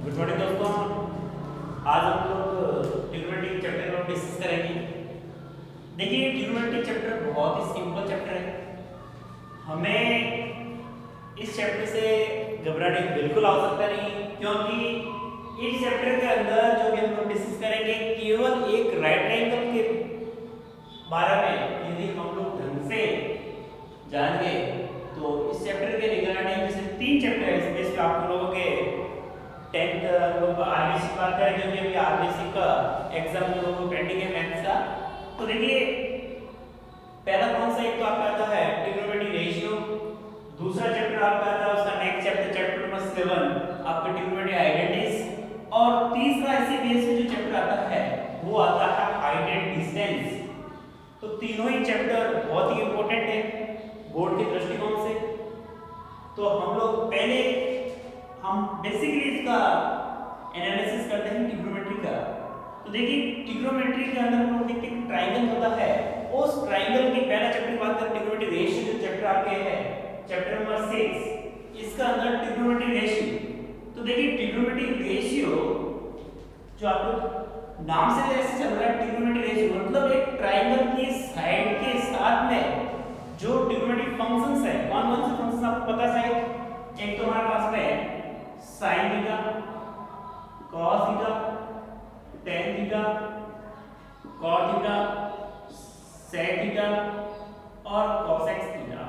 Good morning दोस्तों। आज हम लोग ट्रिग्नोमेट्री चैप्टर को डिस्कस करेंगे। देखिए, ट्रिग्नोमेट्री चैप्टर बहुत ही सिंपल चैप्टर है। हमें इस चैप्टर से घबराने की बिल्कुल आवश्यकता नहीं, क्योंकि इस चैप्टर के अंदर जो भी हम लोग डिस्कस करेंगे केवल एक राइट एंगल के बारे में यदि हम लोग ढंग से जान गए तो इस चैप्टर के रिगार्डिंग जैसे 3 चैप्टर है, इसमें आप लोगों के 10th लोग आरबीसी की बात करें, क्योंकि अभी आरबीसी का एग्जाम लोगों को पेंडिंग है मैथ्स का। तो देखिए, पहला कौन सा एक तो आपका आता है ट्रिग्नोमेट्री रेशियो, दूसरा चैप्टर आपका आता है उसका नेक्स्ट चैप्टर चैप्टर नंबर 7 आपका ट्रिग्नोमेट्री आइडेंटिटीज, और तीसरा इसी बेस में जो चैप्टर आता है वो आता है हाइट एंड डिस्टेंस। तो तीनों ही चैप्टर बहुत ही इंपॉर्टेंट है बोर्ड के दृष्टिकोण से। तो हम लोग पहले हम बेसिकली इसका एनालिसिस करते हैं ट्रिग्नोमेट्री का। तो देखिए, ट्रिग्नोमेट्री के अंदर हम लोग देखते हैं ट्रायंगल होता है, उस ट्रायंगल की पहला चैप्टर की बात करें ट्रिग्नोमेट्री रेशियो, जो चैप्टर आपके है चैप्टर नंबर 6, इसका अंदर ट्रिग्नोमेट्री रेशियो। तो देखिए, ट्रिग्नोमेट्री रेशियो जो आप लोग नाम से ऐसे चल रहा है ट्रिग्नोमेट्री रेशियो, मतलब एक ट्रायंगल की साइड के साथ में जो ट्रिग्नोमेट्री फंक्शंस है, कौन कौन से फंक्शंस आपको पता है? एक तो हमारे पास में sin theta, cos theta, tan theta, cot theta, sec theta और cosec थीटा।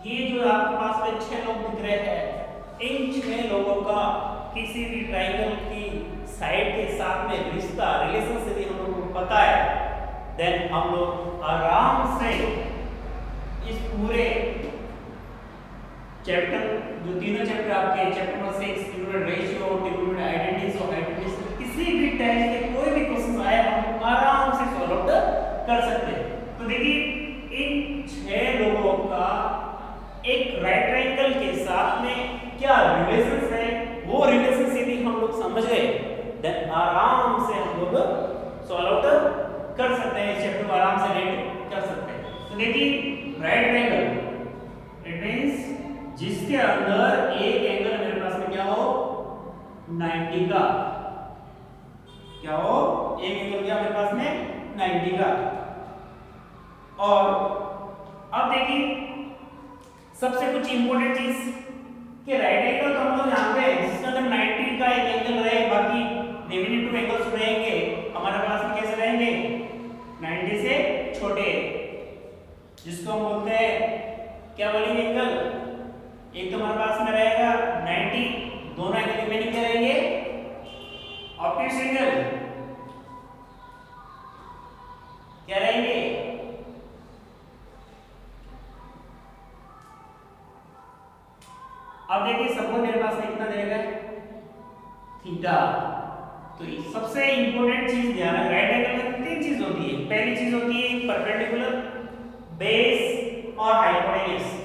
ये जो आपके पास में 6 लोग दिख रहे हैं, इन 6 लोगों का किसी भी ट्रायंगल की साइड के साथ में रिश्ता रिलेशन यदि हम लोगों को पता है, देन हम लोग आराम से इस पूरे चैप्टर जो तीनों चैप्टर आपके chapter number 6 trigonometry ratio, trigonometry identities और आइडेंटिटीज, किसी भी टाइप के कोई भी क्वेश्चन आए हम आराम से सॉल्व कर सकते हैं। तो देखिए, इन 6 लोगों का एक राइट ट्रायंगल के साथ में क्या रिलेशन है, वो रिलेशन यदि हम लोग समझ गए देन आराम से हम लोग सॉल्व कर सकते हैं, इस चैप्टर को आराम से रीड कर सकते हैं। तो देखिए, राइट ट्रायंगल इट मींस जिसके अंदर एक एंगल मेरे पास में क्या हो 90 का, क्या हो एक एंगल क्या मेरे पास में 90 का। और अब देखिए, सबसे कुछ इंपॉर्टेंट चीज कि राइट एंगल तो हम लोग जानते हैं जिसके अंदर 90 का एक एंगल रहे, बाकी रिमेनिंग 2 एंगल्स रहेंगे हमारे पास में कैसे रहेंगे 90 से छोटे, जिसको हम बोलते हैं क्या बोलेंगे एंगल। एक तो हमारे पास में रहेगा 90, दोनों एंगल रिमेनिंग क्या रहेंगे ऑब्ट्यूस एंगल क्या रहेंगे अब देखिए, सपोज मेरे पास में कितना रहेगा थीटा। तो सबसे इंपॉर्टेंट चीज ध्यान रखना, राइट एंगल में 3 चीज होती है। पहली चीज होती है परपेंडिकुलर, बेस और हाइपोटेन्यूज।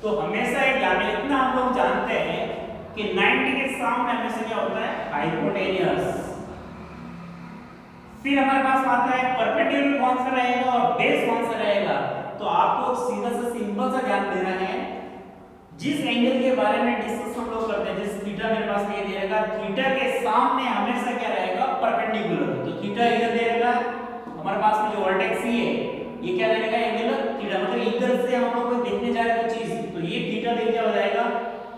तो हमेशा एक ध्यान में इतना हम लोग जानते हैं कि 90 के सामने हमेशा क्या होता है हाइपोटेन्यूज। फिर हमारे पास आता है परपेंडिकुलर कौन सा रहेगा और बेस कौन सा रहेगा। तो आपको सीधा सा सिंपल सा ध्यान देना है, जिस एंगल के बारे में डिस्कस हम लोग करते हैं, जिस थीटा मेरे पास में ये दे रहेगा, थीटा के सामने हमेशा क्या रहेगा परपेंडिकुलर। तो थीटा इधर दे रहेगा, हमारे पास में जो वर्टेक्स है ये क्या रहेगा एंगल थीटा, मतलब इधर से हम लोग देखने जा रहे हैं चीज, तो ये थीटा दे क्या हो जाएगा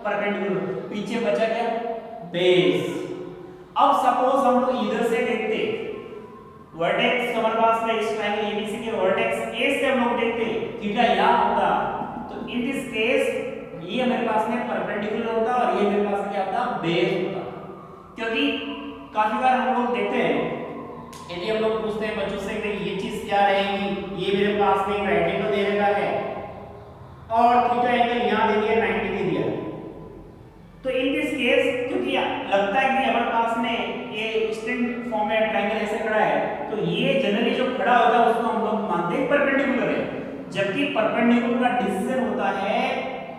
परपेंडिकुलर। पीछे बचा क्या बेस। अब सपोज हम लोग इधर से देखते वर्टेक्स हमारे पास में इस ट्रायंगल एबीसी के वर्टेक्स ए से हम लोग देखते थीटा यहां होता, तो इन दिस केस ये मेरे पास में परपेंडिकुलर होता और ये मेरे पास में क्या होता बेस होता। क्योंकि काफी बार हम लोग देखते हैं, यदि हम लोग पूछते हैं बच्चों से कि ये चीज क्या रहेगी, ये मेरे पास में राइट एंगल दे रखा है और थीटा एंगल यहां दे दिया 90 दे दिया, तो इन दिस केस क्योंकि लगता है कि हमारे पास में ये स्ट्रिंग फॉर्म में ट्रायंगल ऐसे खड़ा है, तो ये जनरली जो खड़ा होता है उसको हम लोग मानते हैं परपेंडिकुलर है। जबकि परपेंडिकुलर का डिसीजन होता है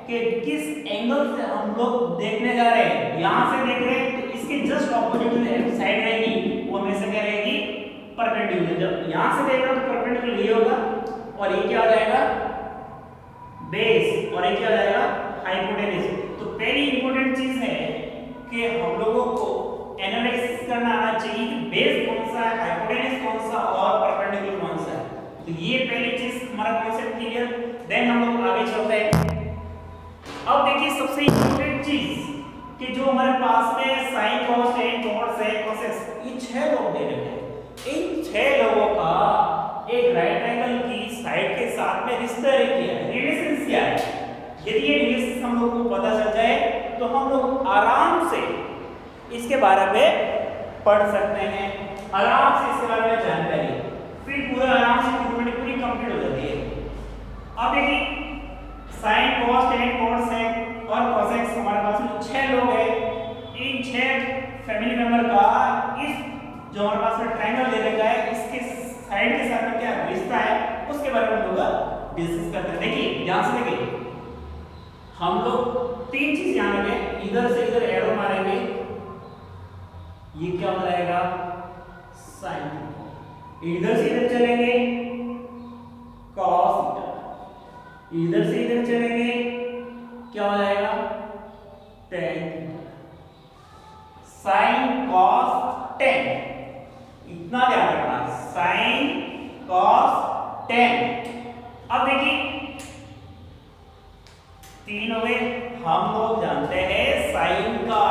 कि किस एंगल से हम लोग देखने जा रहे हैं। यहां से देख रहे हैं तो इसके जस्ट ऑपोजिट साइड रहेगी, वो हमेशा क्या रहेगी परपेंडिकुलर। जब यहां से देख रहे हो तो परपेंडिकुलर ये होगा और ये क्या हो जाएगा बेस और ये क्या हो जाएगा हाइपोटेन्यूज। तो पहली इंपॉर्टेंट चीज है कि हम लोगों को एनालिसिस करना आना चाहिए कि बेस कौन सा है, हाइपोटेन्यूज कौन सा और परपेंडिकुलर कौन सा है। तो ये पहली चीज हमारा कॉन्सेप्ट क्लियर। देन हम लोग आगे चलते हैं। अब देखिए सबसे इंपॉर्टेंट चीज कि जो हमारे पास में sign cos tan cot sec cos x ये 6 लोग दे रखे हैं। इन 6 लोगों का एक राइट एंगल की साइड के साथ में रिश्ता किया है, रिलेशन क्या है। यदि ये रिलेशन हम लोग को पता चल जाए तो हम लोग आराम से इसके बारे में पढ़ सकते हैं, आराम से इसके बारे में जानकारी, फिर पूरा आराम से पूरी कंप्लीट हो जाती है। अब देखिए sin cos tan cot sec और cos x हमारे पास में 6 लोग हैं। इन 6 फैमिली मेंबर का इस जो हमारे पास में ट्रायंगल दे रखा है इसके साइड के साथ में क्या रिश्ता है उसके बारे में हम लोग डिस्कस करते हैं। देखिए ध्यान से देखिए, हम लोग 3 चीज यहां रखें, इधर से इधर एरो मारेंगे, ये क्या हो जाएगा sin, इधर से इधर चलेंगे cos थीटा, इधर से इधर चलेंगे क्या हो जाएगा tan theta, sin cos tan, इतना ध्यान रखना sin cos tan। अब देखिए 3 हो गए। हम लोग जानते हैं sin का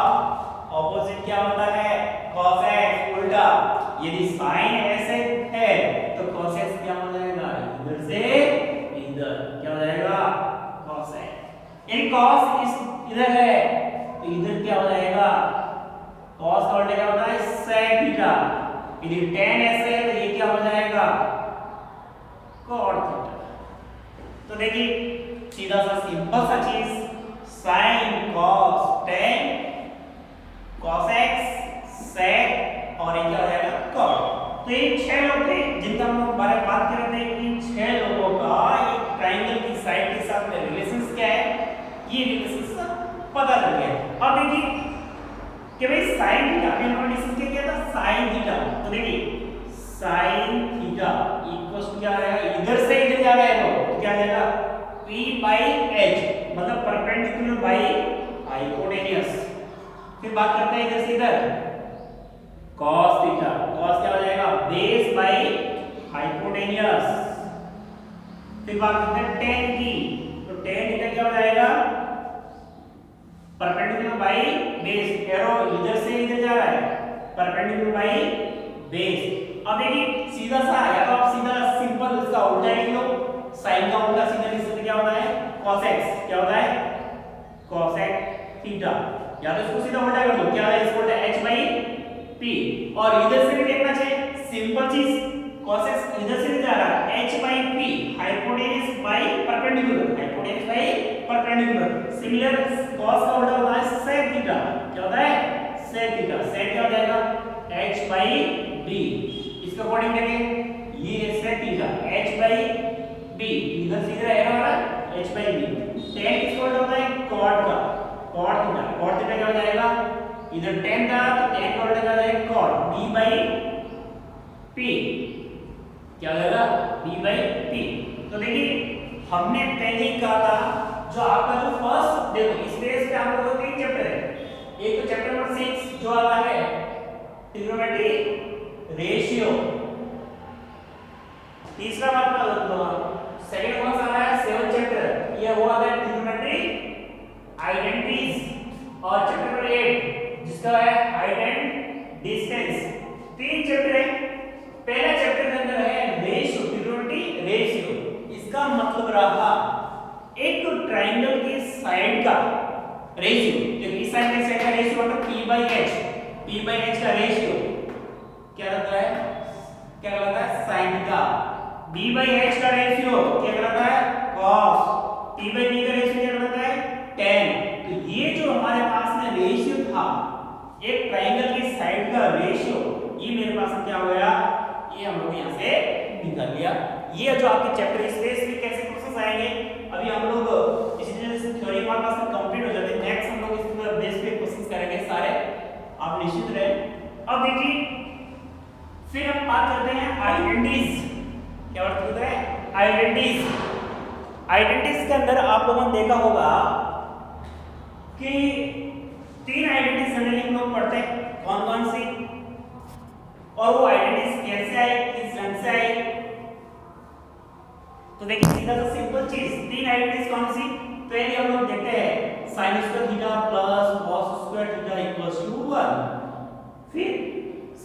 ऑपोजिट क्या होता है cos x, उल्टा यदि sin ऐसे है तो cos x क्या हो जाएगा इधर से इधर क्या हो जाएगा cos x। इन cos इस इधर है तो इधर क्या हो जाएगा cos का उल्टा क्या होता है sec थीटा, यदि tan ऐसे है तो ये क्या हो जाएगा cot थीटा। तो देखिए सीधा सा सिंपल सा चीज sin cos tan cos x sec और ये क्या हो जाएगा cot। तो ये 6 लोग थे जिनका हम लोग बारे में बात कर रहे थे। इन 6 लोगों का एक ट्रायंगल की साइड के साथ में रिलेशंस क्या है, ये रिलेशंस पता चल गया। अब देखिए कि भाई sin थीटा हमने डिस्कस किया था sin थीटा। तो देखिए sin थीटा इक्वल्स क्या आएगा, इधर से इधर जा रहा है तो क्या आ जाएगा p by h, मतलब परपेंडिकुलर बाय हाइपोटेन्यूज। फिर बात करते हैं इधर से इधर cos थीटा, cos क्या हो जाएगा बेस बाय हाइपोटेन्यूज। फिर बात करते हैं tan की, तो tan थीटा क्या हो जाएगा परपेंडिकुलर बाय बेस, एरो इधर से इधर जा रहा है परपेंडिकुलर बाय बेस। अब देखिए सीधा सा या तो आप सीधा सिंपल इसका उल्टा लिख लो, sin का उल्टा सीधा लिख सकते क्या होता है cos x, क्या होता है cos x थीटा, या तो इसको सीधा उल्टा कर दो क्या है इसको h by p। और इधर से भी देखना चाहिए सिंपल चीज cos x इधर से जा रहा है h by p, hypotenuse by perpendicular, hypotenuse by perpendicular. Similar cos का उल्टा होता है sec थीटा, क्या होता है sec थीटा, sec क्या हो जाएगा h by b। इसके अकॉर्डिंग देखें ये sec theta h by b, इधर सीधा एरो आ रहा है h by b। tan किसका उल्टा होता है cot का, cot थीटा, cot थीटा क्या हो जाएगा इधर tan था तो tan का उल्टा क्या हो जाएगा cot b by p, क्या हो जाएगा b by p। तो देखिए हमने पहले ही कहा था जो आपका जो फर्स्ट देखो इस पेज पे आप लोगों को 3 चैप्टर है। एक तो चैप्टर नंबर 6 जो आता है ट्रिग्नोमेट्री रेशियो, तीसरा बात सेकंड कौन सा आ रहा है 7 चैप्टर, ये वो आता है ट्रिग्नोमेट्री आइडेंटिटीज, और चैप्टर नंबर 8 जिसका है हाइट एंड डिस्टेंस। 3 चैप्टर है। पहला चैप्टर के अंदर है रेशियो, ट्रिग्नोमेट्री रेशियो। इसका मतलब रहा एक तो ट्रायंगल के साइड का रेशियो, जो इस साइड के साइड का रेशियो होता है p by h, p by h का रेशियो क्या रहता है, क्या कहलाता है sin का। b by h का रेशियो क्या कहलाता है cos, p by b का रेशियो क्या कहलाता है tan। तो ये जो हमारे पास में रेशियो था एक ट्रायंगल की साइड का रेशियो, ये मेरे पास में क्या हो गया, ये हम लोग यहां से निकाल लिया। ये जो आपके चैप्टर स्पेस में कैसे प्रोसेस आएंगे अभी हम लोग इसी तरह से थ्योरी हमारे पास में कंप्लीट हो जाते हैं। नेक्स्ट हम लोग इस पूरा बेस पे क्वेश्चंस करेंगे सारे, आप निश्चित रहें। अब देखिए फिर हम बात करते हैं आइडेंटिटीज। क्या बात करते हैं आइडेंटिटीज। आइडेंटिटीज के अंदर आप लोगों ने देखा होगा कि 3 आइडेंटिटीज जनरली हम लोग पढ़ते हैं। कौन कौन सी सीधा सा सिंपल चीज, तीन आइडेंटिटीज कौन सी? पहले हम लोग देखते हैं sin square theta plus cos square theta equals to 1। फिर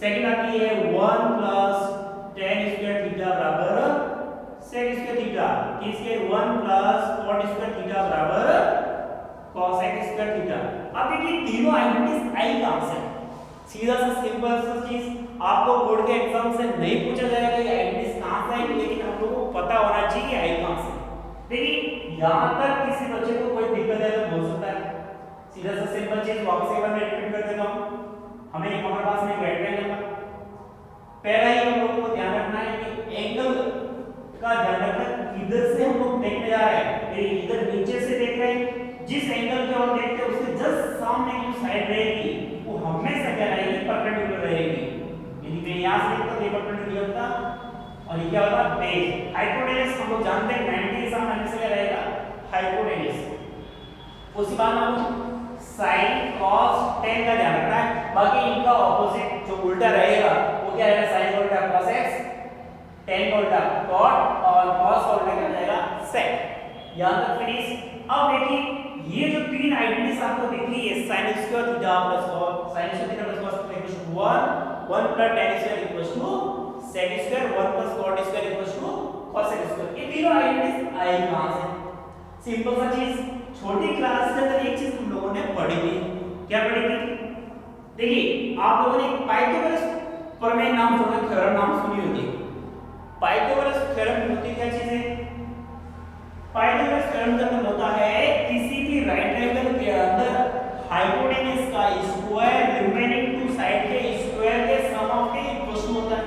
सेकंड आती है 1 प्लस tan स्क्वायर थीटा बराबर sec स्क्वायर थीटा। तीसरे 1 प्लस cot स्क्वायर थीटा बराबर cos स्क्वायर थीटा। अब देखिए तीनों आइडेंटिटीज आई कहां से? सीधा सा सिंपल सा चीज, आपको बोर्ड के एग्जाम से नहीं पूछा जाएगा ये आइडेंटिटीज कहां से आई, लेकिन हम लोगों को पता होना चाहिए आई कहां से। देखिए यहां तक किसी बच्चे को कोई दिक्कत है तो बोल सकता है। सीधा सा सिंपल चीज वापस एक बार मैं रिपीट कर देता हूं। हमें हमारे पास में राइट एंगल का पहला ही हम लोगों को ध्यान रखना है कि एंगल का ध्यान रखना, किधर से हम लोग देखने जा रहे हैं। इधर नीचे से देख रहे हैं, जिस एंगल की ओर देखते हैं उसके जस्ट सामने की जो साइड रहेगी वो हमेशा क्या रहेगी? परपेंडिकुलर रहेगी। यदि मैं यहां से देखता हूं ये परपेंडिकुलर था और ये क्या होगा? बेस। हाइपोटेनस हम लोग जानते हैं 90 के सामने हमेशा क्या रहेगा? हाइपोटेनस। उसी बात में sin cos tan का ध्यान रखना है। बाकी इनका ऑपोजिट जो उल्टा रहेगा वो क्या रहेगा? sin का उल्टा cos x, tan का उल्टा cot और cos का उल्टा क्या रहेगा? sec। यहां तक फिनिश। अब देखिए ये जो तीन आइडेंटिटीज आपको दिख रही है sin square theta plus cos sin square theta plus cos square equals to 1 plus tan square equals to sec square 1 plus cot square equals to cos square. ये तीनों आइडेंटिटीज आई कहां से? सिंपल सा चीज, छोटी क्लास के अंदर एक चीज हम लोगों ने पढ़ी थी। क्या पढ़ी थी? देखिए आप लोगों ने पाइथागोरस प्रमेय नाम सुना, थ्योरम नाम सुनी होगी। पाइथागोरस थ्योरम होती क्या चीज है? पाइथागोरस थ्योरम का मतलब होता है किसी भी राइट एंगल के अंदर हाइपोटेनस का स्क्वायर रिमेनिंग टू साइड के स्क्वायर के सम ऑफ के इक्वल टू होता है।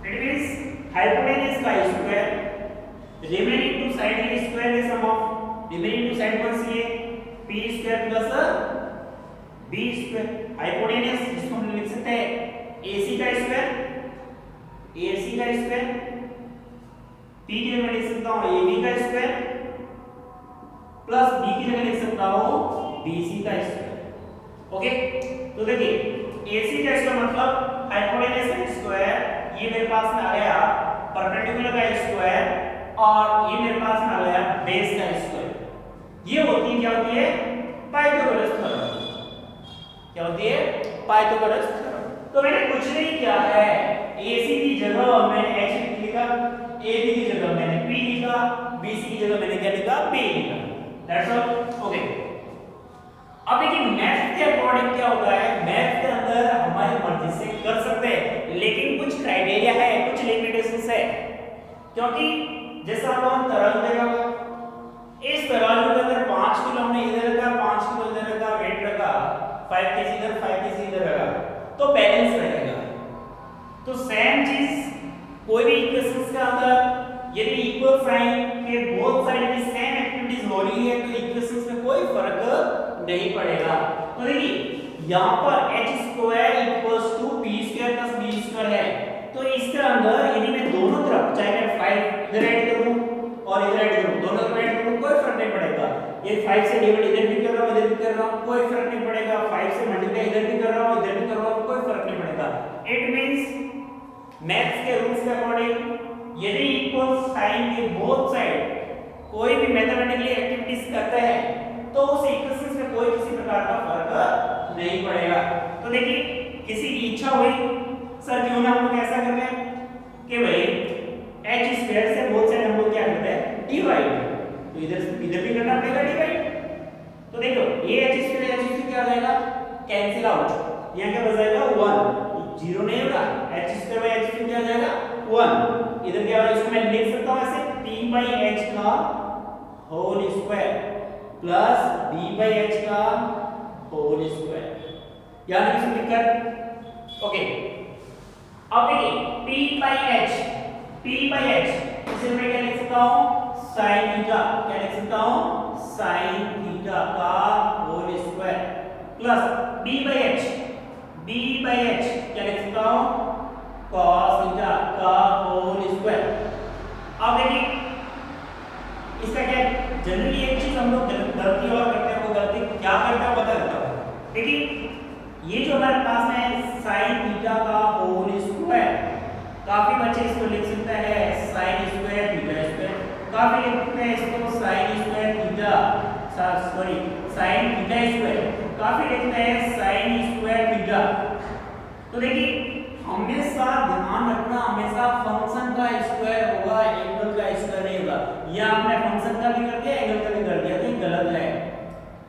इट मींस हाइपोटेनस का स्क्वायर रिमेनिंग टू साइड के स्क्वायर के सम ऑफ, रिमेनिंग टू साइड कौन सी है? p square plus b square. Hypotenuse जिसको हम लिख सकते हैं ac का स्क्वायर, ac का स्क्वायर, p की जगह लिख सकता हूं ab का स्क्वायर प्लस b की जगह लिख सकता हूं bc का स्क्वायर। ओके, तो देखिए ac का स्क्वायर मतलब हाइपोटेनस का स्क्वायर, ये मेरे पास में आ गया परपेंडिकुलर का स्क्वायर और ये मेरे पास में आ गया बेस का स्क्वायर। ये होती है क्या होती है? Pythagoras theorem. क्या होती है? Pythagoras theorem. तो मैंने कुछ नहीं किया है, AC की जगह मैंने H लिखा, AB की जगह मैंने P लिखा, BC की जगह मैंने क्या लिखा? P लिखा। That's all. ओके, अब देखिए मैथ के अकॉर्डिंग क्या होता है? मैथ के अंदर हमारी मर्जी से कर सकते हैं, लेकिन कुछ क्राइटेरिया है, कुछ लिमिटेशंस है। क्योंकि जैसा हम तराजू देखा, इस तराजू के अंदर 5 किलो हमने इधर रखा, 5 किलो इधर रखा, वेट रखा, 5 केजी इधर, 5 केजी इधर रखा, तो बैलेंस रहेगा। तो सेम चीज कोई भी इक्वेशंस के अंदर यदि इक्वल साइन के बोथ साइड में सेम एक्टिविटीज हो रही है तो इक्वेशंस में कोई फर्क नहीं पड़ेगा। तो देखिए यहां पर h² = p² + b² है, तो इसके अंदर यदि मैं दोनों तरफ चाहे मैं 5 इधर ऐड करूं और इधर ऐड करूं, दोनों तरफ ऐड करूं, कोई फर्क नहीं पड़ेगा। ये 5 से डिवाइड इधर भी कर रहा हूं, इधर भी कर रहा हूं, कोई फर्क नहीं पड़ेगा। 5 से मल्टीप्लाई इधर भी कर रहा हूं, इधर भी कर रहा हूं, कोई फर्क नहीं पड़ेगा। इट मींस मैथ्स के रूल्स के अकॉर्डिंग यदि इक्वल साइन के बोथ साइड कोई भी मैथमेटिकली एक्टिविटीज करते हैं तो उस इक्वेशंस में कोई किसी प्रकार का फर्क नहीं पड़ेगा। तो देखिए किसी की इच्छा हुई सर क्यों ना हम लोग ऐसा करते हैं कि भाई h² से बोथ साइड हम लोग क्या करते हैं? डिवाइड। तो इधर भी करना पड़ेगा डिवाइड। तो देखो ये h² क्या हो जाएगा? Cancel out. यहां क्या बच जाएगा? 1, 0 नहीं होगा। h² क्या हो जाएगा? 1। इधर क्या होगा? इसको मैं लिख सकता हूं ऐसे p/h का होल स्क्वायर प्लस b/h का होल स्क्वायर। याद है इसमें दिक्कत? ओके, अब देखिए p/h इसे मैं क्या लिख सकता हूं? sin theta. क्या लिख सकता हूं? sin थीटा का होल स्क्वायर प्लस b/h क्या लिख सकता हूं? cos थीटा का होल स्क्वायर। अब देखिए इसका क्या जनरली एक चीज हम लोग गलती और करते हैं, वो गलती क्या करते हैं बता देता हूं। देखिए ये जो हमारे पास है sin थीटा का होल स्क्वायर, काफी बच्चे इसको लिख सकते हैं sin² थीटा², काफी लिखते सॉरी sin थीटा स्क्वायर, काफी लिखते हैं sin स्क्वायर थीटा। तो देखिए हमेशा ध्यान रखना, हमेशा फंक्शन का स्क्वायर होगा, एंगल का स्क्वायर नहीं होगा। या आपने फंक्शन का भी कर दिया, एंगल का भी कर दिया, तो ये गलत है।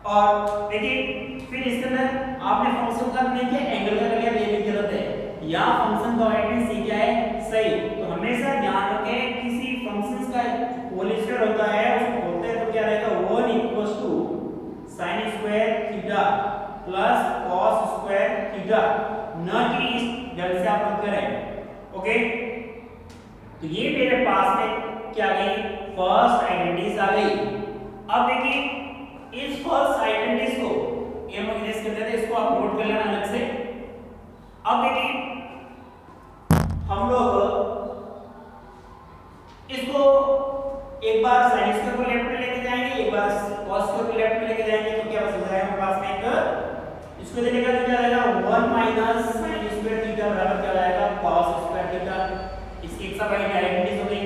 और देखिए फिर इसके अंदर आपने फंक्शन का नहीं किया, एंगल का कर लिया, ये भी गलत है। यहाँ फंक्शन का वाइडनेस ये क्या है, सही। तो हमेशा ध्यान रखें किसी फंक्शन का होल स्क्वायर होता है, उसको बोलते हैं तो क्या रहेगा 1 equals to sin square theta plus cos square theta, न कि इस ढंग से आप लोग करें। ओके, तो ये मेरे पास में क्या गई, फर्स्ट आइडेंटिटीज आ गई। अब देखिए इस फर्स्ट आइडेंटिटीज को ये हम लोग इरेज कर देते हैं, इसको आप नोट कर लेना अलग से। अब देखिए हम लोग इसको एक बार sin स्क्वायर को लेफ्ट में लेके जाएंगे, एक बार cos स्क्वायर को लेफ्ट में लेके जाएंगे, तो क्या बच जाएगा हमारे पास में एक, इसको लेकर तो क्या आएगा 1 माइनस sin स्क्वायर थीटा बराबर क्या आएगा cos स्क्वायर थीटा। इसकी एक सब आइडेंटिटीज हो गई।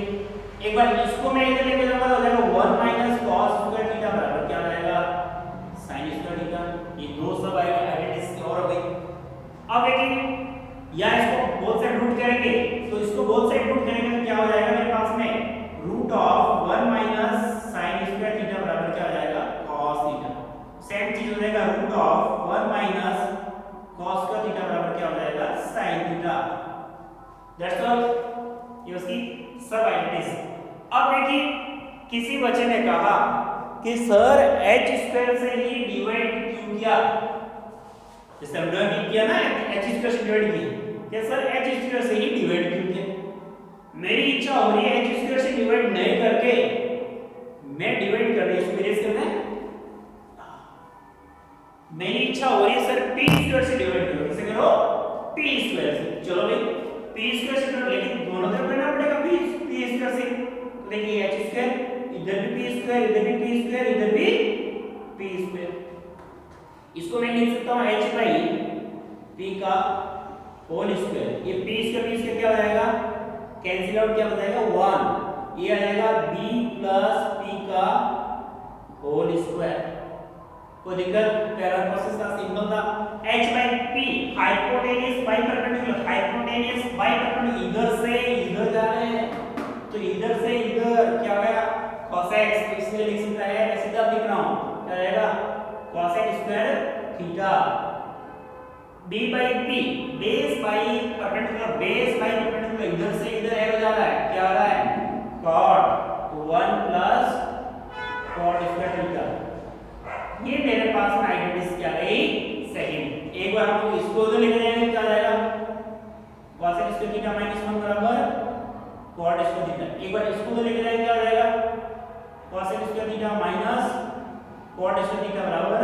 एक बार इसको मैं इधर लेके जाऊंगा तो हो जाएगा 1 माइनस cos स्क्वायर थीटा बराबर क्या आएगा sin स्क्वायर थीटा। ये दो सब आइडेंटिटीज और हो गई। अब देखिए या इसको बोथ साइड रूट करेंगे, तो इसको बोथ साइड रूट करेंगे तो क्या हो जाएगा मेरे पास में root of 1 minus sin square theta बराबर क्या हो जाएगा cos थीटा। सेम चीज हो जाएगा root of 1 minus cos square theta बराबर क्या हो जाएगा sin थीटा। दैट्स ऑल, ये उसकी सब आइडेंटिटीज। अब देखिए किसी बच्चे ने कहा कि सर h स्क्वायर से ही डिवाइड क्यों किया, जैसे हमने किया ना h स्क्वायर से डिवाइड किया, क्या सर h स्क्वायर से ही डिवाइड क्यों किया। मेरी इच्छा हो रही है h स्क्वायर से डिवाइड नहीं करके मैं डिवाइड कर रही हूं, इसको इरेज करना है। मेरी इच्छा हो रही है सर p स्क्वायर से डिवाइड करो, कैसे करो p स्क्वायर से। चलो भाई p स्क्वायर से करो, लेकिन दोनों तरफ करना पड़ेगा p स्क्वायर से। तो देखिए h स्क्वायर इधर भी p स्क्वायर, इधर भी p स्क्वायर, इधर भी p स्क्वायर। इसको मैं लिख सकता हूं h बाई p का होल स्क्वायर। ये p स्क्वायर क्या हो जाएगा, कैंसिल आउट क्या हो जाएगा 1, ये आ जाएगा b प्लस p का होल स्क्वायर। कोई दिक्कत, पहला प्रोसेस था सिंपल था। h by p hypotenuse by perpendicular, hypotenuse by perpendicular, इधर से इधर जा रहे हैं तो इधर से इधर क्या हो गया cos x, तो इसलिए लिख सकता है, मैं सीधा लिख रहा हूं क्या आएगा cos x square theta. b by p base by perpendicular, base by perpendicular, इधर से इधर ऐड हो जा रहा है, क्या आ रहा है cot 1 plus cot square theta. ये मेरे पास में आइडेंटिटीज क्या गई सेकंड। एक बार हम लोग इसको उधर लेके जाएंगे, क्या आ जाएगा cos x square theta minus 1 बराबर cot स्क्वायर थीटा। एक बार इसको उधर लेके जाएंगे, क्या आ जाएगा cos x square theta minus cot square theta बराबर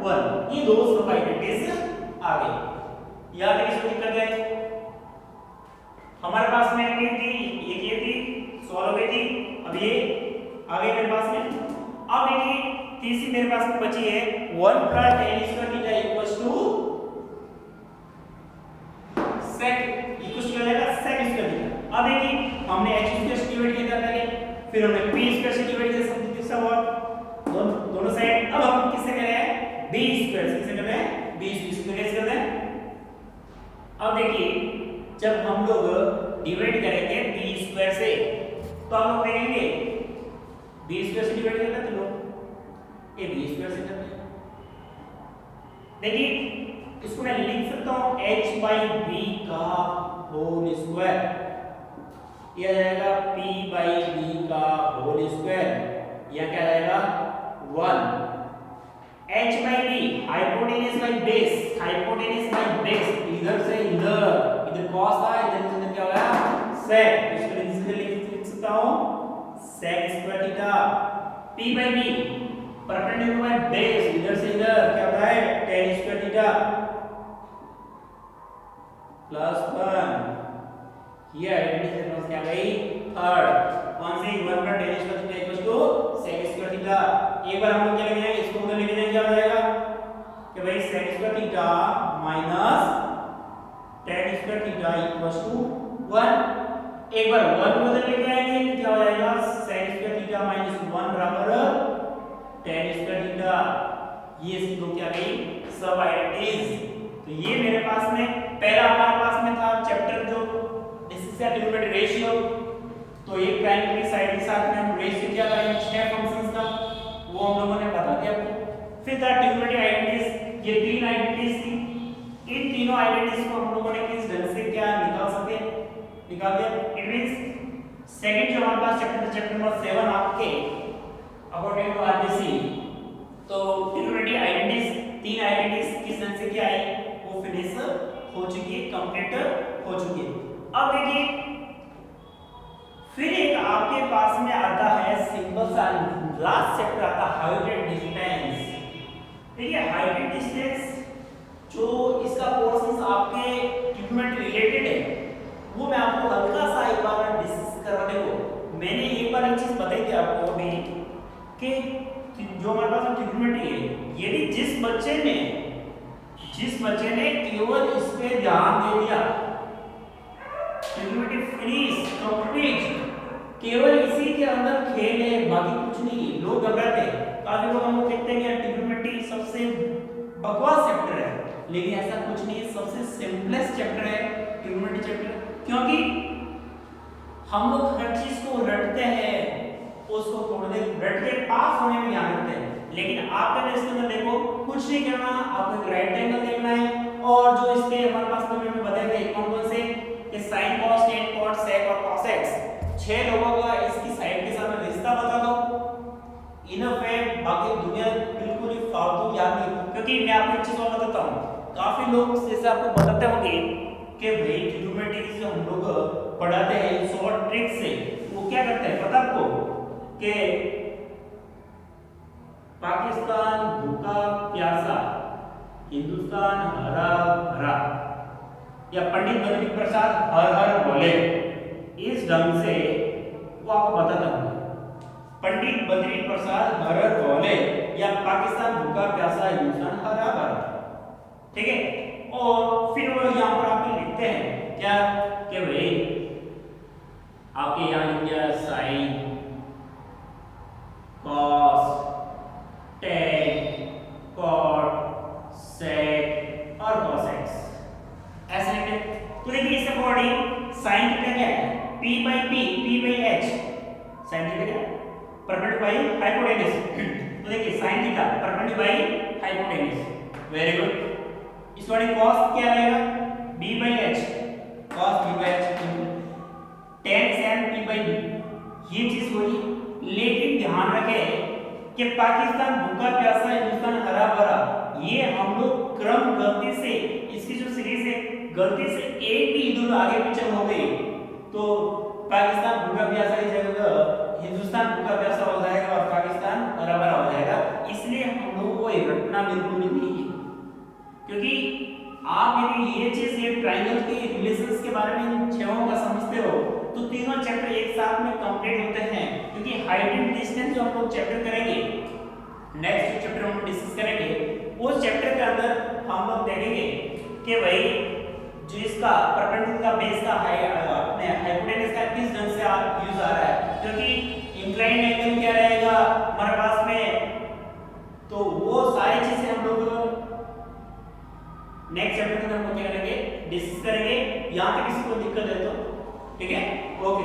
1। ये दो सब आइडेंटिटीज आ गई। याद है इसको दिक्कत है, हमारे पास में एक थी, एक ये थी, सॉल्व हो गई थी, अब ये आ गई मेरे पास में। अब देखिए तीसरी मेरे पास में बची है 1 plus tan square theta equals to sec equals क्या हो जाएगा sec स्क्वायर थीटा। अब देखिए हमने h स्क्वायर से डिवाइड किया था पहले, फिर हमने p स्क्वायर से डिवाइड किया, सब किसका हुआ दोनों साइड। अब हम किससे कर रहे हैं b स्क्वायर से, किससे कर रहे हैं b स्क्वायर से कर रहे हैं। अब देखिए जब हम लोग डिवाइड करेंगे b स्क्वायर से तो हम लोग देखेंगे b स्क्वायर से डिवाइड करना, तो लोग ये b स्क्वायर से करते हैं। देखिए इसको मैं लिख सकता हूं h बाई b का होल स्क्वायर, ये आ जाएगा p बाई b का होल स्क्वायर, या क्या आएगा 1 h by b hypotenuse by base, hypotenuse by base, इधर से इधर, इधर cos था, इधर से इधर क्या हो गया sec, इसको लिख सकता हूं sec square theta. p by b perpendicular by base, इधर से इधर क्या होता है tan स्क्वायर थीटा प्लस 1। ये आइडेंटिटी से क्या गई थर्ड, कौन सी 1 का tan square theta equals to sec square theta. एक बार हम लोग क्या लिख देंगे, इसको उधर लिख देंगे, क्या हो जाएगा कि भाई sec square theta minus tan square theta equals to 1। एक बार 1 को उधर लेके आएंगे, क्या हो जाएगा sec स्क्वायर थीटा माइनस 1 बराबर tan स्क्वायर थीटा, ये दो क्या गई सब आइडेंटिटीज। तो ये मेरे पास में पहला हमारे पास में था चैप्टर जो डिस्कस या ट्रिग्नोमेट्री रेशियो। तो एक प्राइमरी साइड के साथ में हम रेशियो क्या करेंगे 6 फंक्शंस का, वो हम लोगों ने बता दिया आपको। फिर था ट्रिग्नोमेट्री आइडेंटिटीज, ये तीन आइडेंटिटीज थी। इन तीनों आइडेंटिटीज को हम लोगों ने किस ढंग से क्या निकाल सके, निकाल दिया। इट मींस सेकंड जो हमारे पास चैप्टर चैप्टर नंबर 7 आपके अकॉर्डिंग टू आरबीसी, तो ट्रिग्नोमेट्री आइडेंटिटीज तीन आइडेंटिटीज किस ढंग से क्या आई वो फिनिश हो चुकी है, कंप्लीट हो चुकी है। अब देखिए फिर एक आपके पास में आता है सिंपल सा लास्ट चैप्टर आता है हाइड्रेट डिस्टेंस। देखिए हाइड्रेट डिस्टेंस जो इसका पोर्शन आपके ट्रिग्नोमेट्री रिलेटेड है वो मैं आपको हल्का सा एक बार डिस्कस करने को, मैंने एक बार एक चीज बताई थी आपको अभी कि जो हमारे पास ट्रिग्नोमेट्री है, यदि जिस बच्चे ने केवल इस पे ध्यान दे दिया, ट्रिग्नोमेट्री फिनिश कंप्लीट, केवल इसी के अंदर खेल है बाकी कुछ नहीं। लोग घबराते हैं, काफी लोग हमको कहते हैं कि ट्रिग्नोमेट्री सबसे बकवास चैप्टर है, लेकिन ऐसा कुछ नहीं है, सबसे सिंपलेस्ट चैप्टर है ट्रिग्नोमेट्री चैप्टर। क्योंकि हम लोग हर चीज को रटते हैं, उसको थोड़ी देर रट के पास होने में ध्यान रखते हैं, लेकिन आपने इसके अंदर देखो कुछ नहीं करना, आपको एक राइट एंगल देखना है और जो इसके हमारे पास में बताए गए कौन-कौन से कि sin cos tan cot sec और cos x, 6 लोगों का इसकी साइड के साथ में रिश्ता बता दो, इनफ है। बाकी दुनिया बिल्कुल ही फालतू याद नहीं, क्योंकि मैं आपको एक चीज और बताता हूं, काफी लोग जैसे आपको बताते होंगे कि भाई ट्रिग्नोमेट्री से हम लोग पढ़ाते हैं शॉर्ट ट्रिक से, वो क्या करते हैं पता आपको कि पाकिस्तान भूखा प्यासा, हिंदुस्तान हरा भरा, या पंडित बद्री प्रसाद हर हर बोले, इस ढंग से वो आपको बताता हूँ। पंडित बद्री प्रसाद हर हर बोले या पाकिस्तान भूखा प्यासा, हिंदुस्तान हरा भरा, ठीक है। और फिर वो यहाँ पर आपको लिखते हैं क्या कि भाई आपके यहाँ क्या sign cos tan cot sec और cos x ऐसे लिखते हैं। तो देखिए इस अकॉर्डिंग साइन थीटा क्या है p by h, sine theta क्या परपेंडिकुलर बाय हाइपोटेन्यूज। तो देखिए sine theta perpendicular by hypotenuse, very good. इस वाले cos क्या रहेगा b by h, cos b by h, tan sin p by b, ये चीज हुई। लेकिन ध्यान रखें कि पाकिस्तान भूखा प्यासा, हिंदुस्तान हरा भरा, ये हम लोग क्रम गलती से इसकी जो सीरीज है गलती से एक भी इधर आगे पीछे हो गई तो पाकिस्तान भूखा प्यासा की जगह हिंदुस्तान भूखा प्यासा हो जाएगा और पाकिस्तान हरा भरा हो जाएगा। इसलिए हम लोगों को रटना बिल्कुल नहीं है, क्योंकि आप यदि ये चीज ये ट्रायंगल के रिलेशंस के बारे में छहों का समझते हो तो तीनों चैप्टर एक साथ में कंप्लीट होते हैं। क्योंकि हाइट एंड डिस्टेंस जो हम लोग चैप्टर करेंगे, नेक्स्ट चैप्टर हम डिस्कस करेंगे, उस चैप्टर के अंदर हम लोग देखेंगे कि भाई जो इसका परपेंडिकुलर का बेस का अपने हाइपोटेन्यूज का किस ढंग से यूज आ रहा है, क्योंकि इंक्लाइंड एंगल क्या रहेगा हमारे पास में, तो वो सारी चीजें हम लोग नेक्स्ट चैप्टर में हम क्या करेंगे डिस्कस करेंगे। यहां तक किसी को दिक्कत है तो ठीक है, ओके।